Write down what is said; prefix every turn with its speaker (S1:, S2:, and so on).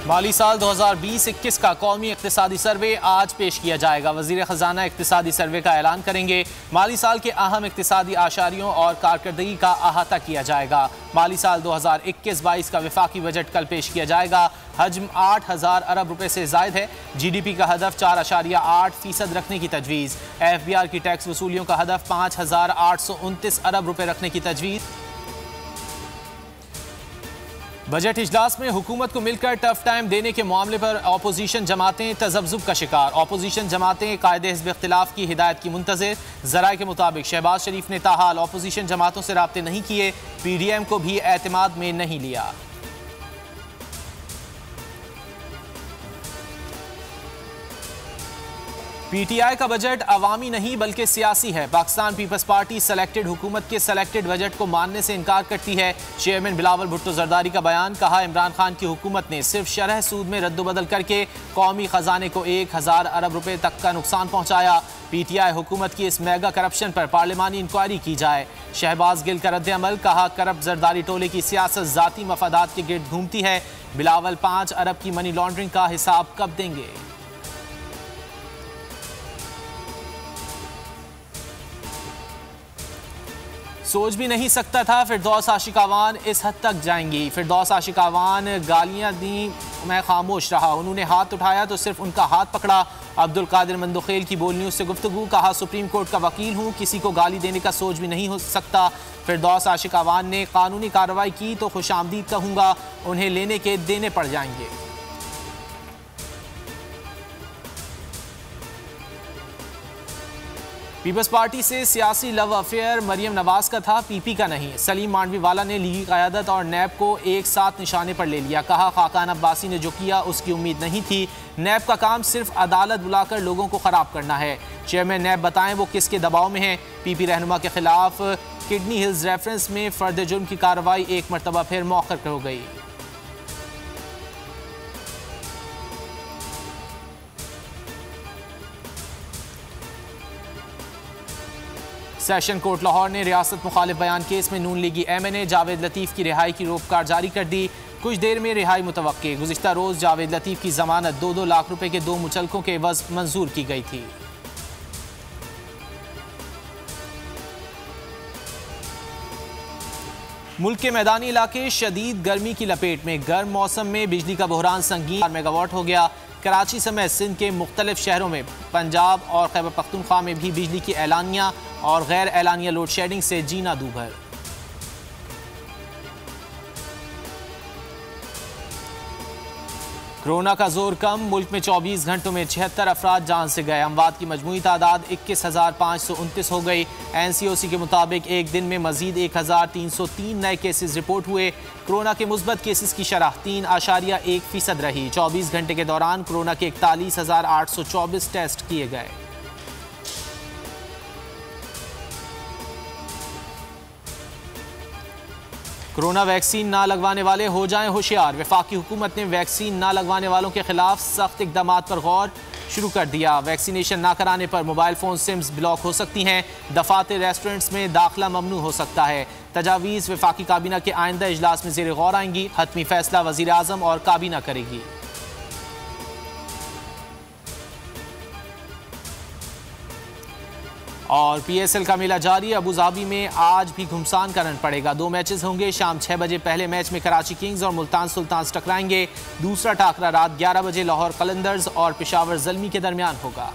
S1: माली साल 2020-21 का कौमी इक्तिसादी सर्वे आज पेश किया जाएगा। वजीर खजाना इक्तिसादी सर्वे का ऐलान करेंगे। माली साल के अहम इक्तिसादी आशारियों और कारकर्दगी का अहाता किया जाएगा। माली साल 2021-22 का वफाकी बजट कल पेश किया जाएगा। हजम 8,000 अरब रुपए से जायद है। GDP का हदफ 4.8% रखने की तजवीज़। FBR की टैक्स वसूलियों का हदफ 5,829 अरब रुपए रखने की तजवीज़। बजट इजलास में हुकूमत को मिलकर टफ टाइम देने के मामले पर अपोजिशन जमातें तजब्जुब का शिकार। अपोजिशन जमातें कायदे हिज़्ब इख्तिलाफ की हिदायत की मुंतज़िर। ज़राए के मुताबिक शहबाज शरीफ ने ताहाल अपोजिशन जमातों से राब्ते नहीं किए। PDM को भी एतमाद में नहीं लिया। PTI का बजट अवामी नहीं बल्कि सियासी है। पाकिस्तान पीपल्स पार्टी सेलेक्टेड हुकूमत के सेलेक्टेड बजट को मानने से इनकार करती है। चेयरमैन बिलावल भुट्टो जरदारी का बयान। कहा, इमरान खान की हुकूमत ने सिर्फ शरह सूद में रद्दोबदल करके कौमी खजाने को 1,000 अरब रुपए तक का नुकसान पहुंचाया। PTI हुकूमत की इस मेगा करप्शन पर पार्लिमानी इंक्वायरी की जाए। शहबाज गिल का रद्द अमल। कहा, करप्ट जरदारी टोले की सियासत जाती मफादात के गिर्द घूमती है। बिलावल 5 अरब की मनी लॉन्ड्रिंग का हिसाब कब देंगे? सोच भी नहीं सकता था फिरदौस आशिकावान इस हद तक जाएंगी। फिरदौस आशिकावान गालियां दी, मैं खामोश रहा। उन्होंने हाथ उठाया तो सिर्फ उनका हाथ पकड़ा। अब्दुल कादिर मंदोखेल की बोल न्यूज़ से गुफ्तगू। कहा, सुप्रीम कोर्ट का वकील हूँ, किसी को गाली देने का सोच भी नहीं हो सकता। फिरदौस आशिकावान ने कानूनी कार्रवाई की तो खुशामदीद कहूँगा, उन्हें लेने के देने पड़ जाएंगे। पीपल्स पार्टी से सियासी लव अफेयर मरियम नवाज का था, PP का नहीं। सलीम मांडवीवाला ने लीगी क़यादत और नैब को एक साथ निशाने पर ले लिया। कहा, खाकान अब्बासी ने जो किया उसकी उम्मीद नहीं थी। नैब का काम सिर्फ अदालत बुलाकर लोगों को ख़राब करना है। चेयरमैन नैब बताएं वो किसके दबाव में हैं। PP रहनुमा के खिलाफ किडनी हिल्स रेफरेंस में फ़र्द जुर्म की कार्रवाई एक मरतबा फिर मौखर हो गई। सेशन कोर्ट लाहौर ने रियासत मुखालिफ बयान केस में नून लीगी MNA जावेद लतीफ़ की रिहाई की रोककार जारी कर दी। कुछ देर में रिहाई मुतवक्के। गुज़िश्ता रोज़ जावेद लतीफ़ की ज़मानत 2-2 लाख रुपए के 2 मुचलकों के एवज़ मंजूर की गई थी। मुल्क के मैदानी इलाके शदीद गर्मी की लपेट में। गर्म मौसम में बिजली का बहरान संगीन 4 मेगावाट हो गया। कराची समेत सिंध के मुख्तलिफ शहरों में, पंजाब और खैबर पख्तूनख्वा में भी बिजली की एलानिया और गैर एलानिया लोड शेडिंग से जीना दूभर। कोरोना का जोर कम। मुल्क में 24 घंटों में 76 अफराद जान से गए। अमवात की मजमूई तादाद 21,529 हो गई। NCOC के मुताबिक एक दिन में मजीद 1,303 नए केसेस रिपोर्ट हुए। कोरोना के मुस्बत केसेस की शरह 3.1% रही। 24 घंटे के दौरान कोरोना के 41,824 टेस्ट किए गए। कोरोना वैक्सीन ना लगवाने वाले हो जाएं होशियार। वफाकी हुकूमत ने वैक्सीन ना लगवाने वालों के खिलाफ सख्त इक़दामात पर गौर शुरू कर दिया। वैक्सीनेशन ना कराने पर मोबाइल फ़ोन सिम्स ब्लॉक हो सकती हैं। दफातर रेस्टोरेंट्स में दाखिला ममनू हो सकता है। तजावीज़ वफाकी काबीना के आइंदा इजलास में ज़ेर गौर आएंगी। हतमी फैसला वज़ीर आज़म और काबीना करेगी। और PSL का मेला जारी। अबू धाबी में आज भी घुमसान का रन पड़ेगा। 2 मैचेस होंगे। शाम 6 बजे पहले मैच में कराची किंग्स और मुल्तान सुल्तान्स टकराएंगे। दूसरा टाकरा रात 11 बजे लाहौर कलंदर्स और पेशावर ज़ल्मी के दरमियान होगा।